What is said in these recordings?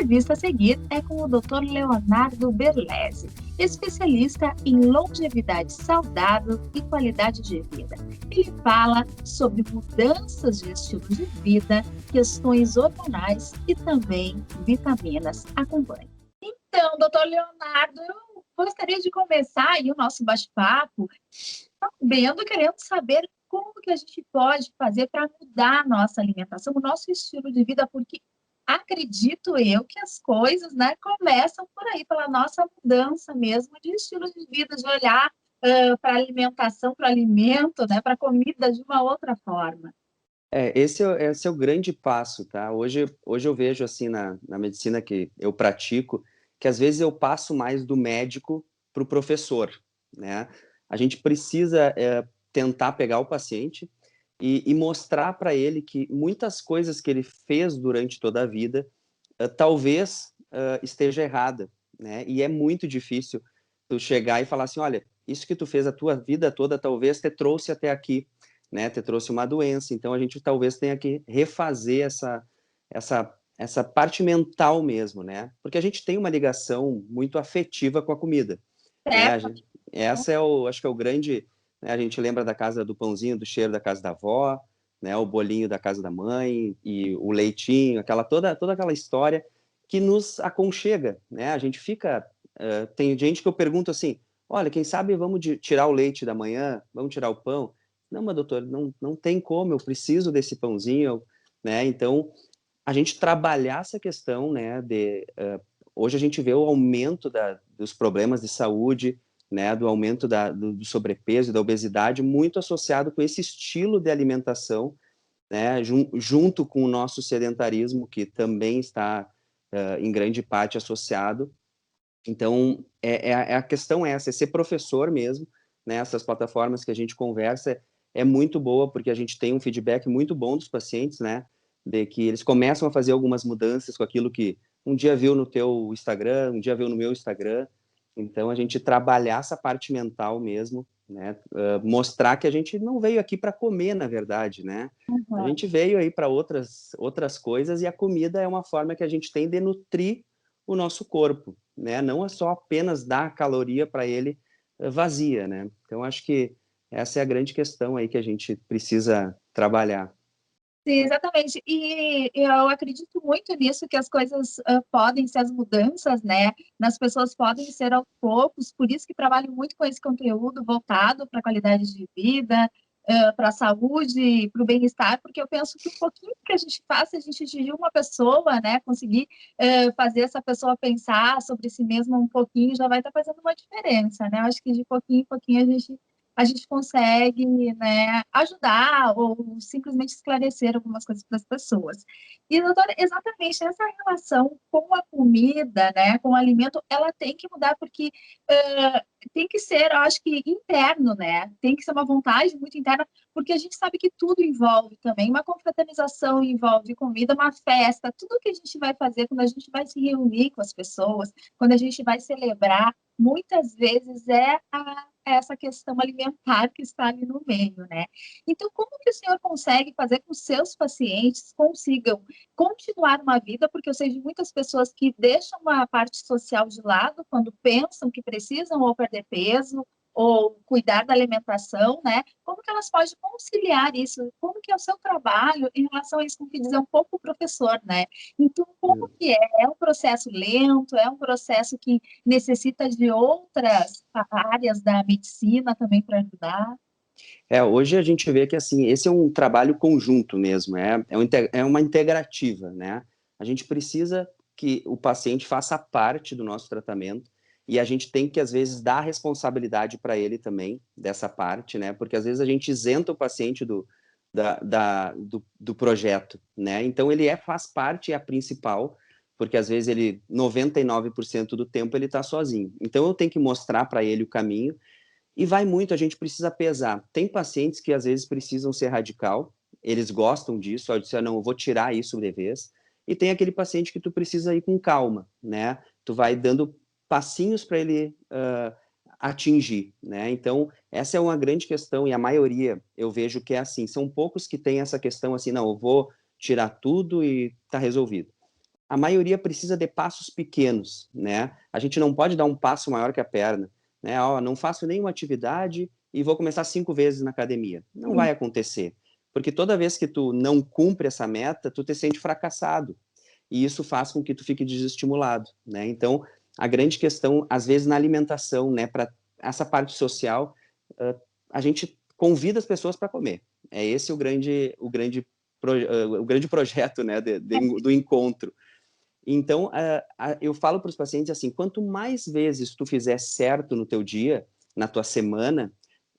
entrevista a seguir é com o Dr. Leonardo Berlese, especialista em longevidade saudável e qualidade de vida. Ele fala sobre mudanças de estilo de vida, questões hormonais e também vitaminas. Acompanhe. Então, doutor Leonardo, eu gostaria de começar aí o nosso bate-papo querendo saber como que a gente pode fazer para mudar a nossa alimentação, o nosso estilo de vida, porque acredito eu que as coisas, né, começam por aí, pela nossa mudança mesmo de estilo de vida, de olhar para a alimentação, para o alimento, né, para a comida de uma outra forma. Esse é o grande passo, tá? Hoje eu vejo, assim, na medicina que eu pratico, que às vezes eu passo mais do médico para o professor, né? A gente precisa tentar pegar o paciente e mostrar para ele que muitas coisas que ele fez durante toda a vida, talvez esteja errada, né? E é muito difícil tu chegar e falar assim, olha, isso que tu fez a tua vida toda talvez te trouxe até aqui, né? Te trouxe uma doença. Então a gente talvez tenha que refazer essa parte mental mesmo, né? Porque a gente tem uma ligação muito afetiva com a comida, né? Certo? Essa acho que é o grande, né? A gente lembra da casa do pãozinho, do cheiro da casa da avó, né? O bolinho da casa da mãe e o leitinho, toda aquela história que nos aconchega, né? A gente fica, tem gente que eu pergunto assim, olha, quem sabe vamos tirar o leite da manhã, vamos tirar o pão? Não, mas doutor, não tem como, eu preciso desse pãozinho, né? Então, a gente trabalhar essa questão, né, hoje a gente vê o aumento dos problemas de saúde, né, do aumento do sobrepeso e da obesidade, muito associado com esse estilo de alimentação, né, junto com o nosso sedentarismo, que também está, em grande parte, associado. Então, a questão essa, é ser professor mesmo, né, essas plataformas que a gente conversa é muito boa, porque a gente tem um feedback muito bom dos pacientes, né, de que eles começam a fazer algumas mudanças com aquilo que um dia viu no teu Instagram, um dia viu no meu Instagram. Então, a gente trabalhar essa parte mental mesmo, né, mostrar que a gente não veio aqui para comer, na verdade, né, a Uhum. gente veio aí para outras coisas e a comida é uma forma que a gente tem de nutrir o nosso corpo, né? Não é só apenas dar caloria para ele vazia, né? Então acho que essa é a grande questão aí que a gente precisa trabalhar. Sim, exatamente. E eu acredito muito nisso, que as coisas podem ser as mudanças, né? Nas pessoas podem ser aos poucos, por isso que trabalho muito com esse conteúdo voltado para a qualidade de vida, para a saúde, para o bem-estar, porque eu penso que um pouquinho que a gente faça, a gente atingir uma pessoa, né? Conseguir fazer essa pessoa pensar sobre si mesma um pouquinho, já vai estar fazendo uma diferença, né? Eu acho que de pouquinho em pouquinho a gente consegue, né, ajudar ou simplesmente esclarecer algumas coisas para as pessoas. E, doutora, exatamente essa relação com a comida, né, com o alimento, ela tem que mudar porque tem que ser, eu acho que interno, né? Tem que ser uma vontade muito interna, porque a gente sabe que tudo envolve também, uma confraternização envolve comida, uma festa, tudo que a gente vai fazer quando a gente vai se reunir com as pessoas, quando a gente vai celebrar, muitas vezes essa questão alimentar que está ali no meio, né? Então, como que o senhor consegue fazer com que os seus pacientes consigam continuar uma vida, porque eu sei de muitas pessoas que deixam uma parte social de lado quando pensam que precisam ou perder peso ou cuidar da alimentação, né? Como que elas podem conciliar isso? Como que é o seu trabalho em relação a isso, como que dizer um pouco o professor, né? Então, como que é? É um processo lento? É um processo que necessita de outras áreas da medicina também para ajudar? Hoje a gente vê que assim, esse é um trabalho conjunto mesmo, é uma integrativa, né? A gente precisa que o paciente faça parte do nosso tratamento e a gente tem que, às vezes, dar responsabilidade para ele também dessa parte, né? Porque às vezes a gente isenta o paciente do projeto, né? Então ele faz parte, é a principal, porque às vezes 99% do tempo ele está sozinho. Então eu tenho que mostrar para ele o caminho e vai muito, a gente precisa pesar. Tem pacientes que às vezes precisam ser radical, eles gostam disso, ó, disser, não, eu vou tirar isso de vez. E tem aquele paciente que tu precisa ir com calma, né? Tu vai dando passinhos para ele atingir, né? Então, essa é uma grande questão e a maioria eu vejo que é assim. São poucos que têm essa questão assim, não, eu vou tirar tudo e tá resolvido. a maioria precisa de passos pequenos, né? A gente não pode dar um passo maior que a perna, né? Ó, não faço nenhuma atividade e vou começar 5 vezes na academia. Não vai acontecer, porque toda vez que tu não cumpre essa meta, tu te sente fracassado, e isso faz com que tu fique desestimulado, né? Então, a grande questão, às vezes, na alimentação, né, para essa parte social, a gente convida as pessoas para comer. É esse o grande projeto, né, do encontro. Então, eu falo para os pacientes assim, quanto mais vezes tu fizer certo no teu dia, na tua semana,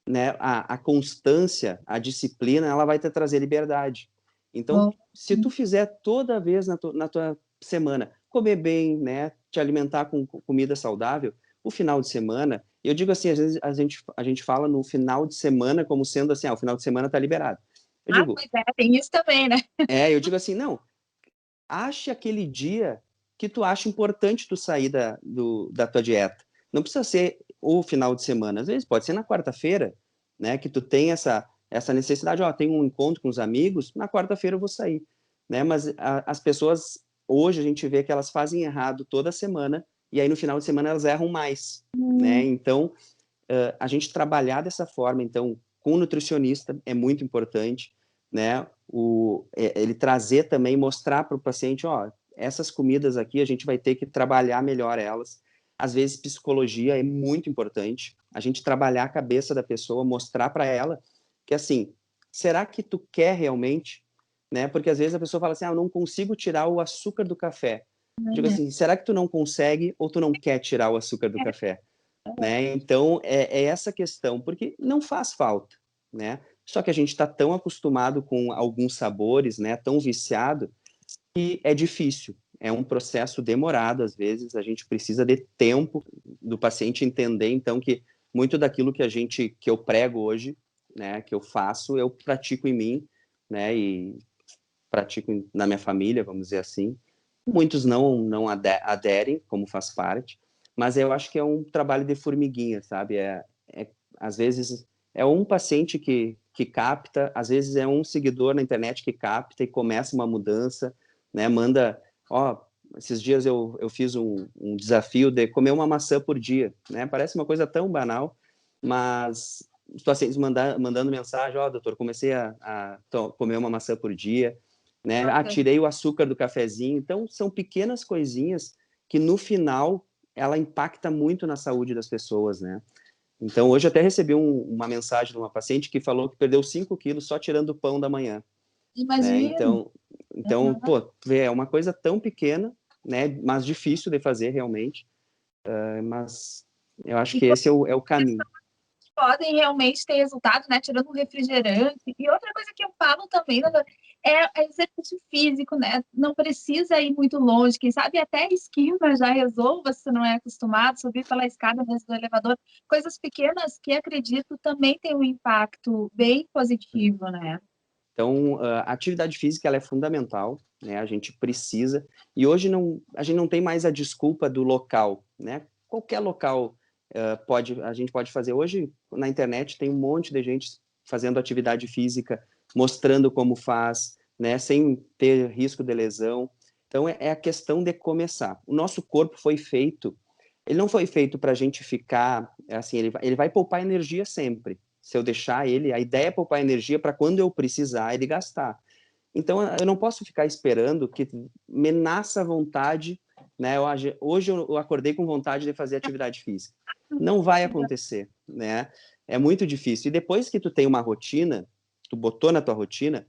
né, a constância, a disciplina, ela vai te trazer liberdade. Então, Bom, se tu fizer toda vez na tua semana, comer bem, né, te alimentar com comida saudável, o final de semana, eu digo assim, às vezes a gente fala no final de semana como sendo assim, o final de semana tá liberado. Eu digo, pois é, tem isso também, né? eu digo assim, não, ache aquele dia que tu acha importante tu sair da tua dieta. Não precisa ser o final de semana, às vezes pode ser na quarta-feira, né, que tu tem essa necessidade, ó, tem um encontro com os amigos, na quarta-feira eu vou sair, né, mas as pessoas, hoje a gente vê que elas fazem errado toda semana, e aí no final de semana elas erram mais, né, então a gente trabalhar dessa forma, então, com o nutricionista é muito importante, né? Ele trazer também, mostrar para o paciente, ó, essas comidas aqui a gente vai ter que trabalhar melhor elas. Às vezes, psicologia é muito importante. A gente trabalhar a cabeça da pessoa, mostrar para ela que, assim, será que tu quer realmente? Né? Porque às vezes a pessoa fala assim, eu não consigo tirar o açúcar do café. Digo assim, será que tu não consegue ou tu não quer tirar o açúcar do café? Né? Então, é essa questão, porque não faz falta, né? Só que a gente está tão acostumado com alguns sabores, né? Tão viciado, que é difícil. É um processo demorado, às vezes, a gente precisa de tempo do paciente entender, então, que muito daquilo que eu prego hoje, né? Que eu faço, eu pratico em mim, né? E pratico na minha família, vamos dizer assim. Muitos não aderem, como faz parte, mas eu acho que é um trabalho de formiguinha, sabe? Às vezes é um paciente que capta, às vezes é um seguidor na internet que capta e começa uma mudança, né? Manda, ó, esses dias eu fiz um desafio de comer uma maçã por dia, né? Parece uma coisa tão banal, mas os pacientes mandando mensagem, ó, doutor, comecei a comer uma maçã por dia, né? Tirei o açúcar do cafezinho. Então, são pequenas coisinhas que, no final, ela impacta muito na saúde das pessoas, né? Então, hoje eu até recebi uma mensagem de uma paciente que falou que perdeu 5 quilos só tirando o pão da manhã, né? Imagino. Pô, é uma coisa tão pequena, né? Mas difícil de fazer, realmente. Mas eu acho E que esse é o caminho. podem realmente ter resultado, né? Tirando um refrigerante. E outra coisa que eu falo também, doutor, é exercício físico, né? Não precisa ir muito longe. Quem sabe até a esquina já resolva, se não é acostumado, subir pela escada mesmo do elevador. Coisas pequenas que acredito também tem um impacto bem positivo, né? Então, a atividade física ela é fundamental, né? A gente precisa. E hoje a gente não tem mais a desculpa do local, né? Qualquer local a gente pode fazer. Hoje, na internet, tem um monte de gente fazendo atividade física, mostrando como faz, né? Sem ter risco de lesão. Então, é a questão de começar. O nosso corpo foi feito, ele não foi feito para a gente ficar, assim, ele vai poupar energia sempre. Se eu deixar ele, a ideia é poupar energia para quando eu precisar ele gastar. Então eu não posso ficar esperando que me nasça vontade, né? Hoje eu acordei com vontade de fazer atividade física. Não vai acontecer, né? É muito difícil. E depois que tu tem uma rotina, tu botou na tua rotina,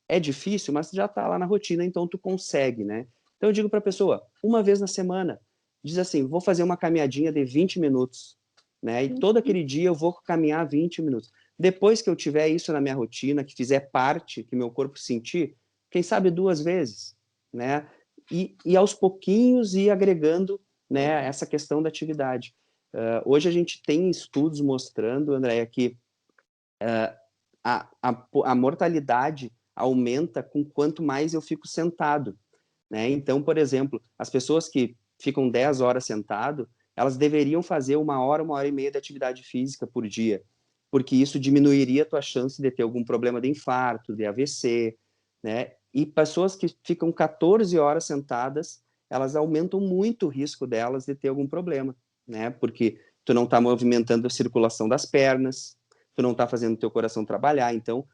é difícil, mas já está lá na rotina, então tu consegue, né? Então eu digo para a pessoa, uma vez na semana, diz assim, vou fazer uma caminhadinha de 20 minutos, né? E todo aquele dia eu vou caminhar 20 minutos. Depois que eu tiver isso na minha rotina, que fizer parte, que meu corpo sentir, quem sabe 2 vezes, né? E aos pouquinhos ir agregando, né, essa questão da atividade. Hoje a gente tem estudos mostrando, Andréia, que a mortalidade aumenta com quanto mais eu fico sentado, né? Então, por exemplo, as pessoas que ficam 10 horas sentado, elas deveriam fazer 1 hora e meia de atividade física por dia, porque isso diminuiria a tua chance de ter algum problema de infarto, de AVC, né? E pessoas que ficam 14 horas sentadas, elas aumentam muito o risco delas de ter algum problema, né? Porque tu não está movimentando a circulação das pernas, tu não está fazendo o teu coração trabalhar. Então,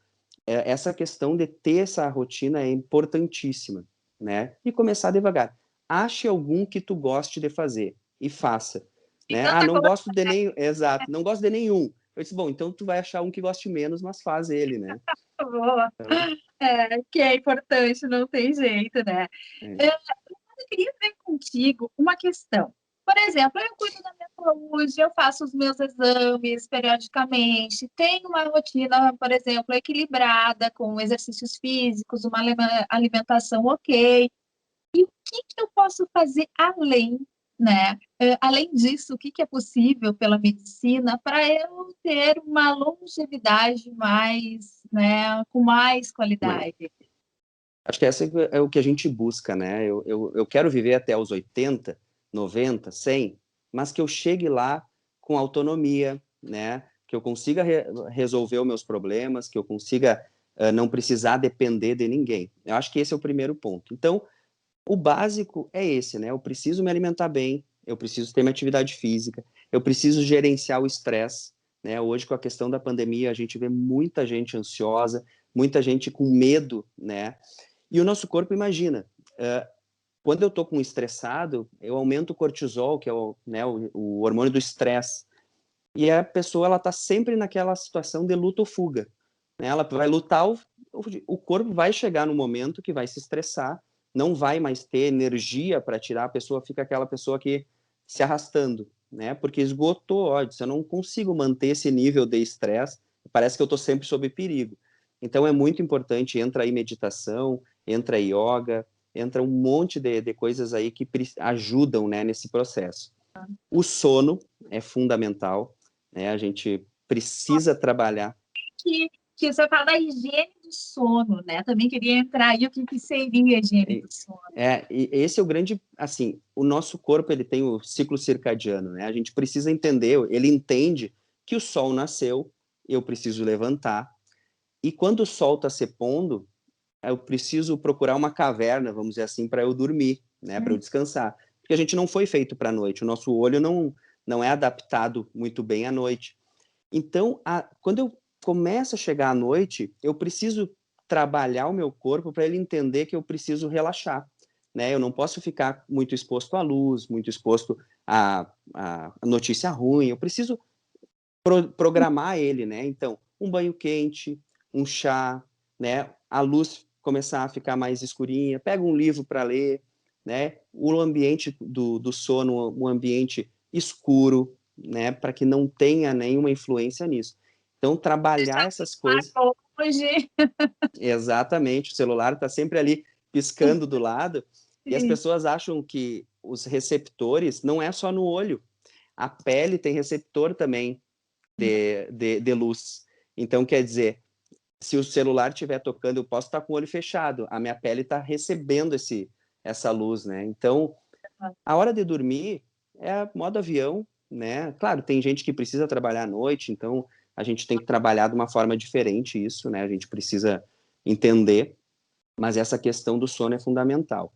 essa questão de ter essa rotina é importantíssima, né? E começar devagar. Ache algum que tu goste de fazer e faça, Tem né? Ah, tanta não coisa. gosto de nenhum, exato, não gosto de nenhum. Eu disse, bom, então tu vai achar um que goste menos, mas faz ele, né? Boa. Então, Que é importante, não tem jeito, né? é, Eu queria ver contigo uma questão. Por exemplo, eu cuido da minha saúde, eu faço os meus exames periodicamente, tenho uma rotina, por exemplo, equilibrada, com exercícios físicos, uma alimentação ok. E o que que eu posso fazer além, né? Além disso, o que que é possível pela medicina para eu ter uma longevidade mais, né, com mais mas qualidade? acho que essa é o que a gente busca, né? Eu quero viver até os 80, 90, 100, mas que eu chegue lá com autonomia, né? Que eu consiga resolver os meus problemas, que eu consiga não precisar depender de ninguém. Eu acho que esse é o primeiro ponto. Então, o básico é esse, né? Eu preciso me alimentar bem, eu preciso ter minha atividade física, eu preciso gerenciar o estresse, né? Hoje, com a questão da pandemia, a gente vê muita gente ansiosa, muita gente com medo, né? E o nosso corpo, imagina, quando eu estou com estressado, eu aumento o cortisol, que é o hormônio do estresse, e a pessoa ela está sempre naquela situação de luta ou fuga, né? Ela vai lutar, o corpo vai chegar no momento que vai se estressar, não vai mais ter energia para tirar, a pessoa fica aquela pessoa que se arrastando, né? Porque esgotou, ó, eu não consigo manter esse nível de estresse, parece que eu estou sempre sob perigo. Então é muito importante, entra aí meditação, entra yoga, entra um monte de coisas aí que ajudam, né, nesse processo. O sono é fundamental, né? A gente precisa trabalhar. Que você fala da higiene do sono, né? Também queria entrar aí o que que seria a higiene do sono. E esse é o grande, assim, o nosso corpo ele tem o ciclo circadiano, né? A gente precisa entender, ele entende que o sol nasceu, eu preciso levantar, e quando o sol está se pondo, eu preciso procurar uma caverna, vamos dizer assim, para eu dormir, né? Para eu descansar, porque a gente não foi feito para a noite, o nosso olho não é adaptado muito bem à noite. Então, quando eu começo a chegar à noite, eu preciso trabalhar o meu corpo para ele entender que eu preciso relaxar, né? Eu não posso ficar muito exposto à luz, muito exposto à notícia ruim. Eu preciso programar ele, né? Então, um banho quente, um chá, né? A luz começar a ficar mais escurinha, pega um livro para ler, né? O ambiente do sono, um ambiente escuro, né? Para que não tenha nenhuma influência nisso. Então, trabalhar essas coisas. Hoje, Exatamente, o celular está sempre ali piscando do lado, e as sim. pessoas acham que os receptores não é só no olho, a pele tem receptor também de luz. Então, quer dizer, se o celular estiver tocando, eu posso estar com o olho fechado, a minha pele está recebendo essa luz, né? Então, a hora de dormir é modo avião, né? Claro, tem gente que precisa trabalhar à noite, então a gente tem que trabalhar de uma forma diferente isso, né? A gente precisa entender, mas essa questão do sono é fundamental.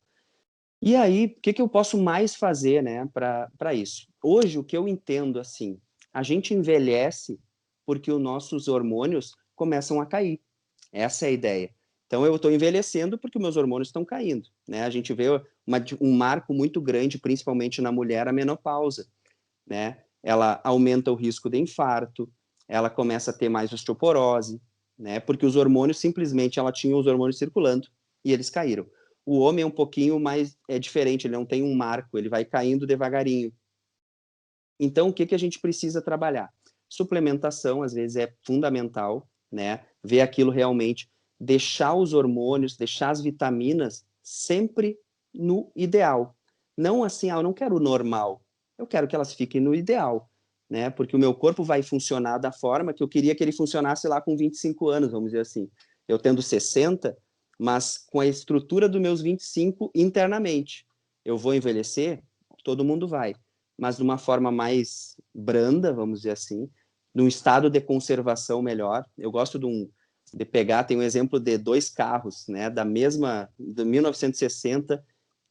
E aí, o que que eu posso mais fazer, né, para isso? Hoje, o que eu entendo, assim, a gente envelhece porque os nossos hormônios começam a cair. Essa é a ideia. Então, eu estou envelhecendo porque meus hormônios estão caindo, né? A gente vê um marco muito grande, principalmente na mulher, a menopausa, né? Ela aumenta o risco de infarto, ela começa a ter mais osteoporose, né? Porque os hormônios, simplesmente, ela tinha os hormônios circulando e eles caíram. O homem é um pouquinho mais diferente, ele não tem um marco, ele vai caindo devagarinho. Então, o que que a gente precisa trabalhar? Suplementação, às vezes, é fundamental, né? Ver aquilo realmente, deixar os hormônios, deixar as vitaminas sempre no ideal. Não assim, eu não quero o normal, eu quero que elas fiquem no ideal, né? Porque o meu corpo vai funcionar da forma que eu queria que ele funcionasse lá com 25 anos, vamos dizer assim. Eu tendo 60, mas com a estrutura dos meus 25 internamente. Eu vou envelhecer? Todo mundo vai, mas de uma forma mais branda, vamos dizer assim, num estado de conservação melhor. Eu gosto de pegar, tem um exemplo de dois carros, né, da mesma, de 1960,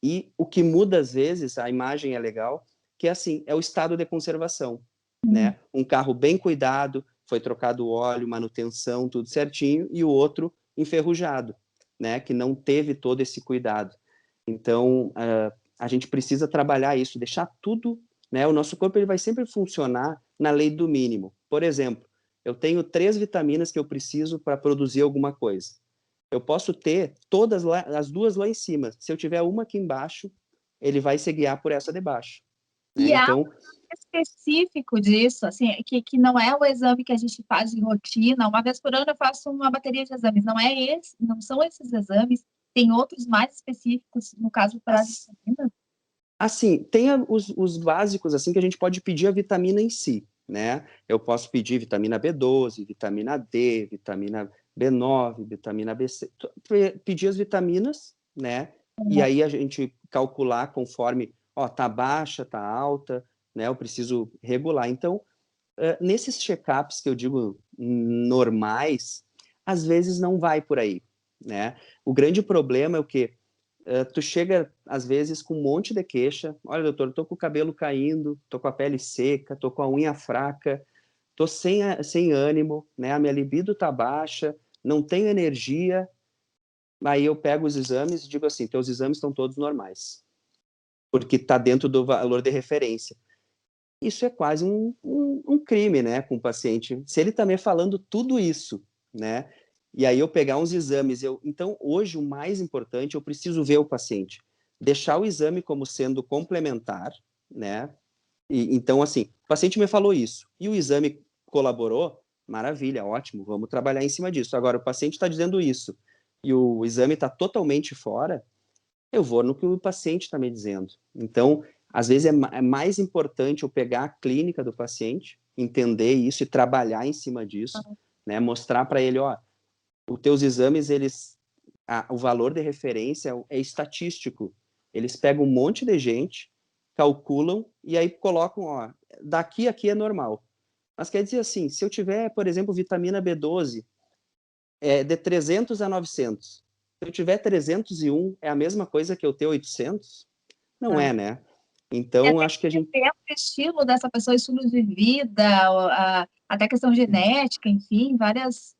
E o que muda, às vezes, a imagem é legal, que é assim, é o estado de conservação, né? Um carro bem cuidado, foi trocado o óleo, manutenção, tudo certinho, e o outro enferrujado, né? Que não teve todo esse cuidado. Então, a gente precisa trabalhar isso, deixar tudo, né? O nosso corpo ele vai sempre funcionar na lei do mínimo. Por exemplo, eu tenho 3 vitaminas que eu preciso para produzir alguma coisa. Eu posso ter todas lá, as 2 lá em cima. Se eu tiver uma aqui embaixo, ele vai se guiar por essa de baixo, né? E há Então, um específico disso, assim, que não é o exame que a gente faz de rotina. Uma vez por ano eu faço uma bateria de exames. Não é esse, não são esses exames. Tem outros mais específicos, no caso para as vitaminas. assim, tem os básicos, assim, que a gente pode pedir a vitamina em si, né? Eu posso pedir vitamina B12, vitamina D, vitamina B9, vitamina B6, pedir as vitaminas, né? E aí a gente calcular conforme, ó, tá baixa, tá alta, né? Eu preciso regular. Então, nesses check-ups que eu digo normais, às vezes não vai por aí, né? O grande problema é o quê? Tu chega, às vezes, com um monte de queixa. Olha, doutor, tô com o cabelo caindo, tô com a pele seca, tô com a unha fraca, tô sem ânimo, né? A minha libido tá baixa, não tenho energia. Aí eu pego os exames e digo assim, teus exames estão todos normais, porque tá dentro do valor de referência. Isso é quase um crime, né, com o paciente. Se ele está me falando tudo isso, né, e aí eu pegar uns exames, então hoje o mais importante, eu preciso ver o paciente, deixar o exame como sendo complementar, né, então assim, o paciente me falou isso, e o exame colaborou, maravilha, ótimo, vamos trabalhar em cima disso. Agora, o paciente está dizendo isso, e o exame está totalmente fora, eu vou no que o paciente está me dizendo. Então, às vezes é mais importante eu pegar a clínica do paciente, entender isso e trabalhar em cima disso, né? Mostrar para ele, ó, os teus exames, o valor de referência é estatístico. Eles pegam um monte de gente, calculam e aí colocam, ó, daqui a aqui é normal. Mas quer dizer assim, se eu tiver, por exemplo, vitamina B12, de 300 a 900. Se eu tiver 301, é a mesma coisa que eu ter 800? Não é, né? E Então, até acho que a gente... depende do estilo dessa pessoa, estilo de vida, até questão genética, enfim, várias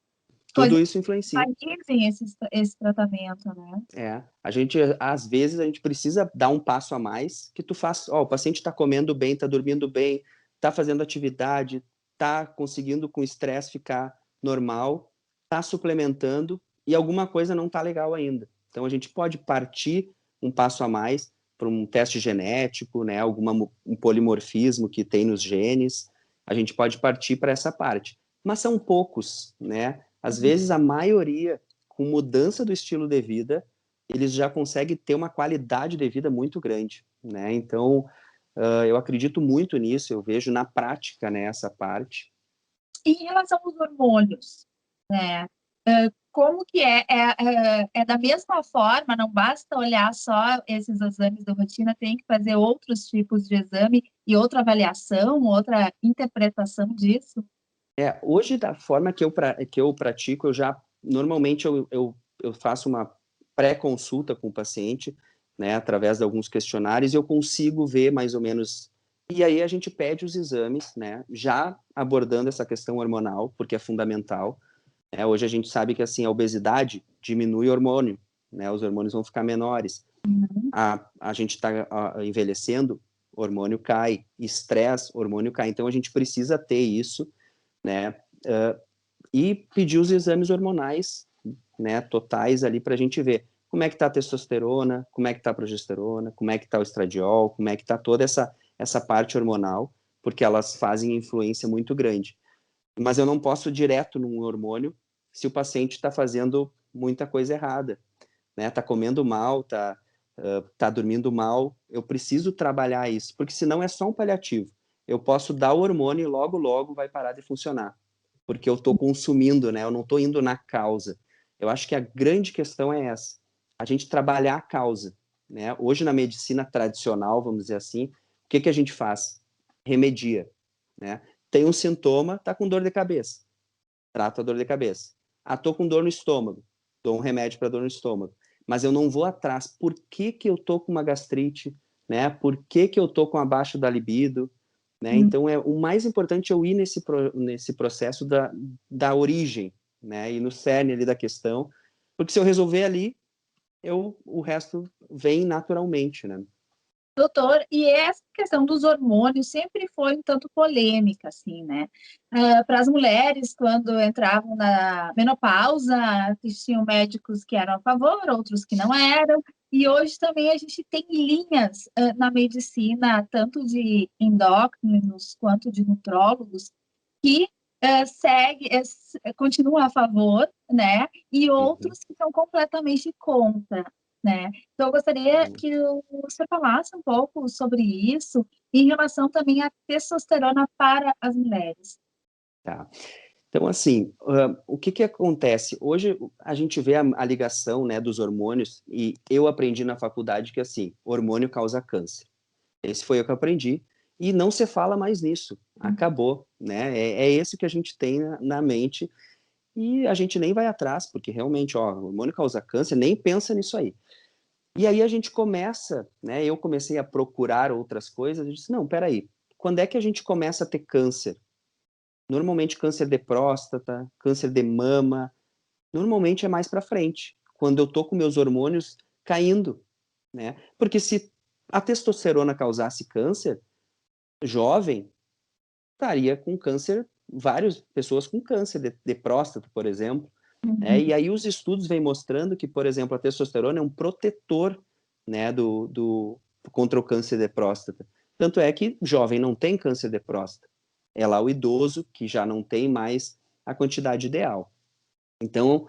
coisas Tudo isso influencia. que dizem esse tratamento, né? A gente, às vezes, a gente precisa dar um passo a mais, que tu faz, ó, o paciente está comendo bem, está dormindo bem, está fazendo atividade, está conseguindo com o estresse ficar normal, está suplementando e alguma coisa não está legal ainda. Então, a gente pode partir um passo a mais para um teste genético, né, um polimorfismo que tem nos genes, a gente pode partir para essa parte. Mas são poucos, né? Às vezes, a maioria, com mudança do estilo de vida, eles já conseguem ter uma qualidade de vida muito grande, né? Então, eu acredito muito nisso, eu vejo na prática, né, essa parte. Em relação aos hormônios, né? Como que é da mesma forma, não basta olhar só esses exames de rotina, tem que fazer outros tipos de exame e outra avaliação, outra interpretação disso? Hoje, da forma que eu pratico, normalmente eu faço uma pré-consulta com o paciente, né, através de alguns questionários, e eu consigo ver mais ou menos. E aí a gente pede os exames, né, já abordando essa questão hormonal, porque é fundamental. Hoje a gente sabe que assim a obesidade diminui o hormônio, né, os hormônios vão ficar menores. A gente está envelhecendo, hormônio cai, estresse, hormônio cai. Então a gente precisa ter isso, né? E pedir os exames hormonais, né, totais ali para a gente ver como é que está a testosterona, como é que está a progesterona, como é que está o estradiol, como é que está toda essa parte hormonal, porque elas fazem influência muito grande. Mas eu não posso ir direto num hormônio se o paciente está fazendo muita coisa errada, né? Está comendo mal, tá dormindo mal. Eu preciso trabalhar isso, porque senão é só um paliativo. Eu posso dar o hormônio e logo, logo vai parar de funcionar, porque eu estou consumindo, né? Eu não estou indo na causa. Eu acho que a grande questão é essa, a gente trabalhar a causa, né? Hoje na medicina tradicional, vamos dizer assim, o que a gente faz? Remedia, né? Tem um sintoma, tá com dor de cabeça, trata a dor de cabeça. Ah, tô com dor no estômago, dou um remédio para dor no estômago. mas eu não vou atrás. Por que que eu tô com uma gastrite, né? Por que que eu tô com abaixo da libido, né? Então, o mais importante é eu ir nesse processo da origem, né? E no cerne ali da questão, porque se eu resolver ali, o resto vem naturalmente, né? Doutor, e essa questão dos hormônios sempre foi um tanto polêmica, assim, né? Para as mulheres, quando entravam na menopausa, existiam médicos que eram a favor, outros que não eram, e hoje também a gente tem linhas na medicina, tanto de endócrinos quanto de nutrólogos, que continuam a favor, né? E Uhum. outros que são completamente contra, né? Então, eu gostaria que o senhor falasse um pouco sobre isso, em relação também à testosterona para as mulheres. Tá. Então, assim, o que que acontece? Hoje a gente vê a ligação, né, dos hormônios, e eu aprendi na faculdade que, assim, hormônio causa câncer. Esse foi o que eu aprendi, e não se fala mais nisso. Acabou, né? É esse que a gente tem na mente, e a gente nem vai atrás, porque realmente, ó, hormônio causa câncer, nem pensa nisso aí. E aí a gente começa, né? Eu comecei a procurar outras coisas, eu disse, não, peraí, quando é que a gente começa a ter câncer? Normalmente câncer de próstata, câncer de mama, normalmente é mais para frente, quando eu tô com meus hormônios caindo, né? Porque se a testosterona causasse câncer, jovem, estaria com câncer, várias pessoas com câncer de próstata, por exemplo, né? E Uhum. aí os estudos vêm mostrando que, por exemplo, a testosterona é um protetor, né, contra o câncer de próstata. Tanto é que jovem não tem câncer de próstata. É lá o idoso que já não tem mais a quantidade ideal. Então,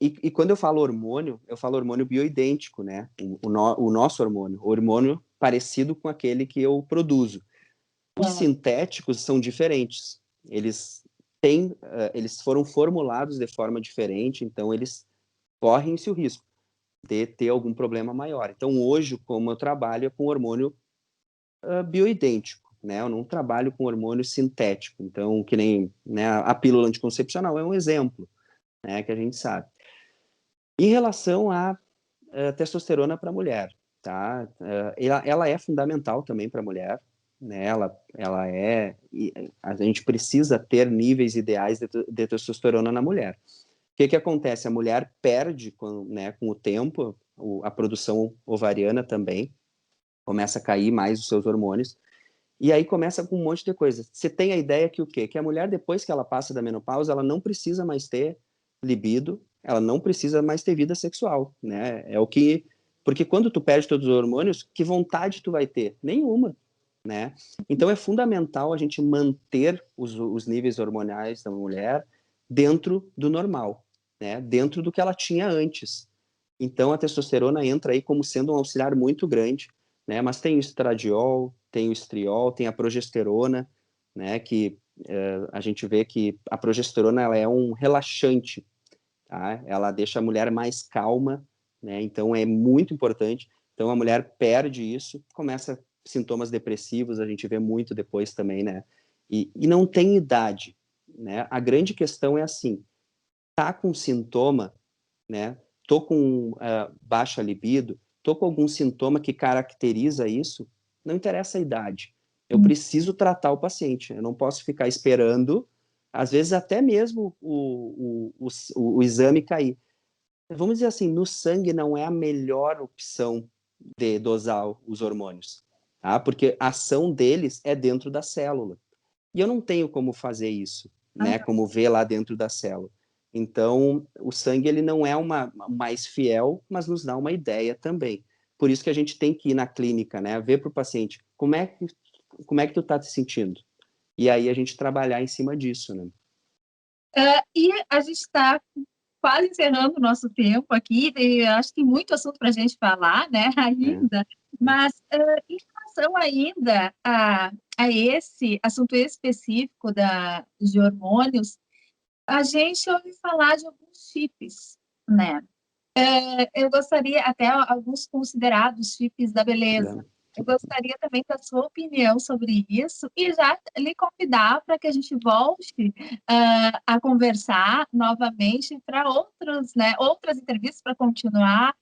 e quando eu falo hormônio bioidêntico, né? O nosso hormônio parecido com aquele que eu produzo. Os É. sintéticos são diferentes. Eles foram formulados de forma diferente, então eles correm-se o risco de ter algum problema maior. Então, hoje, como eu trabalho é com hormônio bioidêntico, né? Eu não trabalho com hormônio sintético. Então, que nem, né, a pílula anticoncepcional é um exemplo, né, que a gente sabe. Em relação à testosterona para a mulher, tá? Ela é fundamental também para a mulher, né? Ela é. A gente precisa ter níveis ideais de testosterona na mulher. O que que acontece? A mulher perde, né, com o tempo, a produção ovariana também começa a cair mais os seus hormônios. E aí começa com um monte de coisa. Você tem a ideia que o quê? Que a mulher, depois que ela passa da menopausa, ela não precisa mais ter libido, ela não precisa mais ter vida sexual, né? É o que... Porque quando tu perde todos os hormônios, que vontade tu vai ter? Nenhuma, né? Então é fundamental a gente manter os níveis hormonais da mulher dentro do normal, né? Dentro do que ela tinha antes. Então a testosterona entra aí como sendo um auxiliar muito grande, né? Mas tem o estradiol, tem o estriol, tem a progesterona, né? Que a gente vê que a progesterona ela é um relaxante, tá? Ela deixa a mulher mais calma, né? Então é muito importante. Então a mulher perde isso, começa sintomas depressivos, a gente vê muito depois também, né? E não tem idade, né? A grande questão é assim, tá com sintoma, né? Tô com baixa libido, tô com algum sintoma que caracteriza isso, não interessa a idade. Eu preciso tratar o paciente. Eu não posso ficar esperando, às vezes até mesmo o exame cair. Vamos dizer assim, no sangue não é a melhor opção de dosar os hormônios, tá? Porque a ação deles é dentro da célula. E eu não tenho como fazer isso, né? Como ver lá dentro da célula. Então, o sangue ele não é uma mais fiel, mas nos dá uma ideia também. Por isso que a gente tem que ir na clínica, né? Ver para o paciente como é que tu tá te sentindo. E aí a gente trabalhar em cima disso, né? E a gente está quase encerrando o nosso tempo aqui, e acho que tem muito assunto para a gente falar, né, É. ainda, mas em relação ainda a esse assunto específico de hormônios, a gente ouve falar de alguns chips, né? Eu gostaria, até alguns considerados chips da beleza. Eu gostaria também da sua opinião sobre isso e já lhe convidar para que a gente volte a conversar novamente para outros, né, outras entrevistas para continuar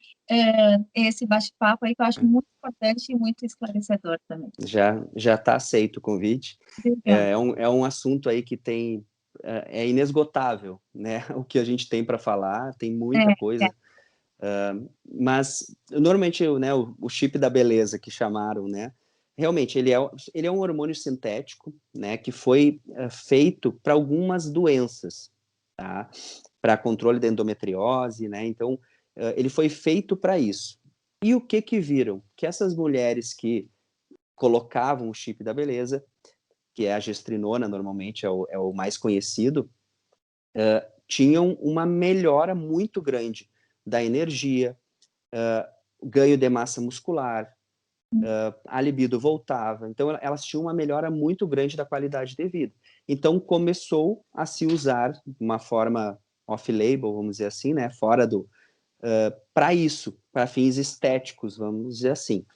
esse bate-papo aí que eu acho muito importante e muito esclarecedor também. Já está aceito o convite. Obrigada. É um assunto aí que tem é inesgotável, né? O que a gente tem para falar, tem muita É, coisa. Mas normalmente, né, o chip da beleza que chamaram, né? Realmente ele é um hormônio sintético, né? Que foi feito para algumas doenças, tá? Para controle da endometriose, né? Então ele foi feito para isso. E o que que viram? Que essas mulheres que colocavam o chip da beleza, que é a gestrinona, normalmente é o mais conhecido, tinham uma melhora muito grande da energia, ganho de massa muscular, a libido voltava. Então, elas tinham uma melhora muito grande da qualidade de vida. Então, começou a se usar de uma forma off-label, vamos dizer assim, né? Fora do. Para isso, para fins estéticos, vamos dizer assim.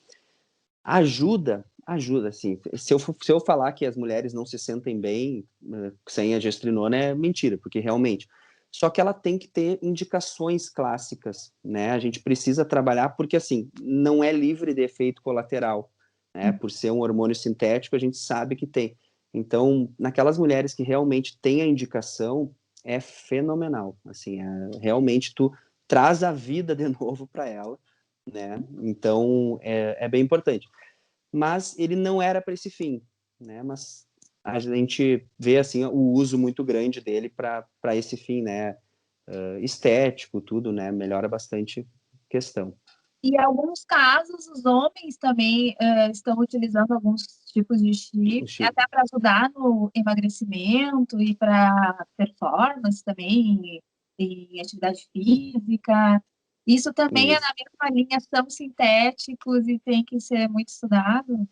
Ajuda, assim. Se eu falar que as mulheres não se sentem bem sem a gestrinona, é mentira, porque realmente. Só que ela tem que ter indicações clássicas, né? A gente precisa trabalhar, porque, assim, não é livre de efeito colateral, né? Por ser um hormônio sintético, a gente sabe que tem. Então, naquelas mulheres que realmente têm a indicação, é fenomenal. Assim, realmente tu traz a vida de novo para ela, né? Então, é bem importante. Mas ele não era para esse fim, né? Mas a gente vê, assim, o uso muito grande dele para esse fim, né? Estético, tudo, né? Melhora bastante a questão. e em alguns casos, os homens também estão utilizando alguns tipos de chip, O chip. até para ajudar no emagrecimento e para performance também, em atividade física. Isso também é Isso. na mesma linha, são sintéticos e tem que ser muito estudado.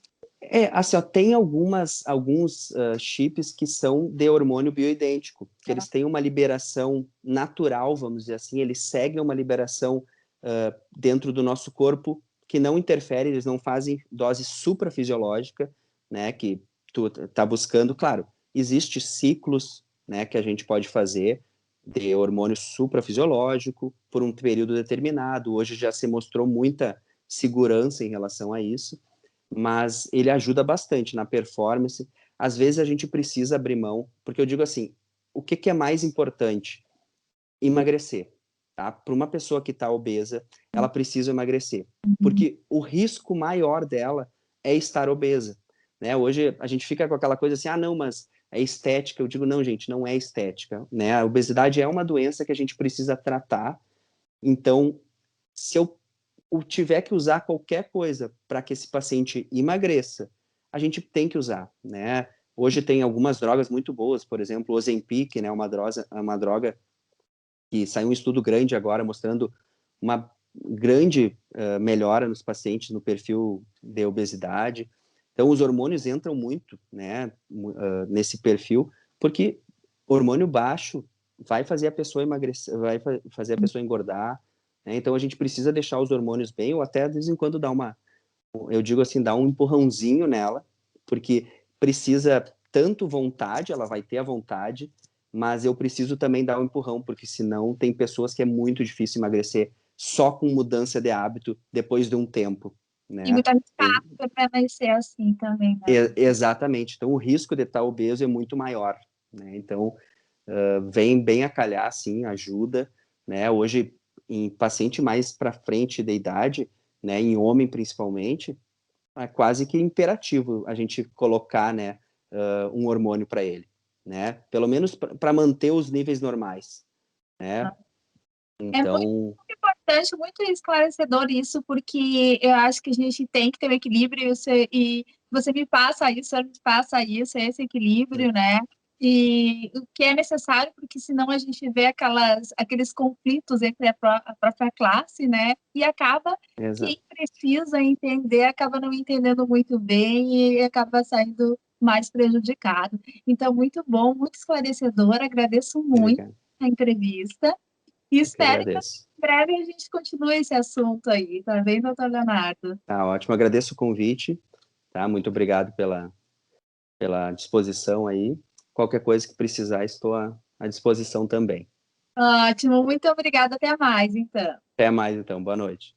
Assim, ó, tem alguns chips que são de hormônio bioidêntico, que eles têm uma liberação natural, vamos dizer assim, eles seguem uma liberação dentro do nosso corpo que não interfere, eles não fazem dose suprafisiológica, né, que tu tá buscando. Claro, existe ciclos, né, que a gente pode fazer de hormônio suprafisiológico por um período determinado. Hoje já se mostrou muita segurança em relação a isso, mas ele ajuda bastante na performance. Às vezes a gente precisa abrir mão, porque eu digo assim, o que, que é mais importante? Emagrecer, tá? Para uma pessoa que está obesa, ela precisa emagrecer, Uhum. porque o risco maior dela é estar obesa, né? Hoje a gente fica com aquela coisa assim, ah, não, mas é estética. Eu digo, não, gente, não é estética, né? A obesidade é uma doença que a gente precisa tratar. Então, se eu tiver que usar qualquer coisa para que esse paciente emagreça, a gente tem que usar, né? Hoje tem algumas drogas muito boas, por exemplo, o Ozempic, né, uma droga que saiu um estudo grande agora mostrando uma grande melhora nos pacientes no perfil de obesidade. Então, os hormônios entram muito, né, nesse perfil, porque hormônio baixo vai fazer a pessoa emagrecer, vai fazer a pessoa engordar, né? Então, a gente precisa deixar os hormônios bem, ou até de vez em quando eu digo assim, dar um empurrãozinho nela, porque precisa tanto vontade, ela vai ter a vontade, mas eu preciso também dar um empurrão, porque senão tem pessoas que é muito difícil emagrecer só com mudança de hábito depois de um tempo, E né? muito arriscado para permanecer assim também, né? Exatamente. Então, o risco de estar obeso é muito maior, né? Então, vem bem a calhar, sim, ajuda, né? Hoje, em paciente mais para frente da idade, né, em homem principalmente, é quase que imperativo a gente colocar, né, um hormônio para ele, né? Pelo menos para manter os níveis normais, né? É muito Então, importante, muito esclarecedor isso, porque eu acho que a gente tem que ter um equilíbrio e você me passa isso, eu me passa isso, esse equilíbrio, né? E o que é necessário, porque senão a gente vê aqueles conflitos entre a própria classe, né? E acaba quem precisa entender acaba não entendendo muito bem e acaba saindo mais prejudicado. Então, muito bom, muito esclarecedor, agradeço muito obrigado. a entrevista. E Eu que espero que em agradeço. breve a gente continue esse assunto aí, tá bem, doutor Leonardo? Tá ótimo, agradeço o convite, tá? Muito obrigado pela disposição aí. Qualquer coisa que precisar, estou à disposição também. Ótimo, muito obrigada, até mais, então. Até mais, então. Boa noite.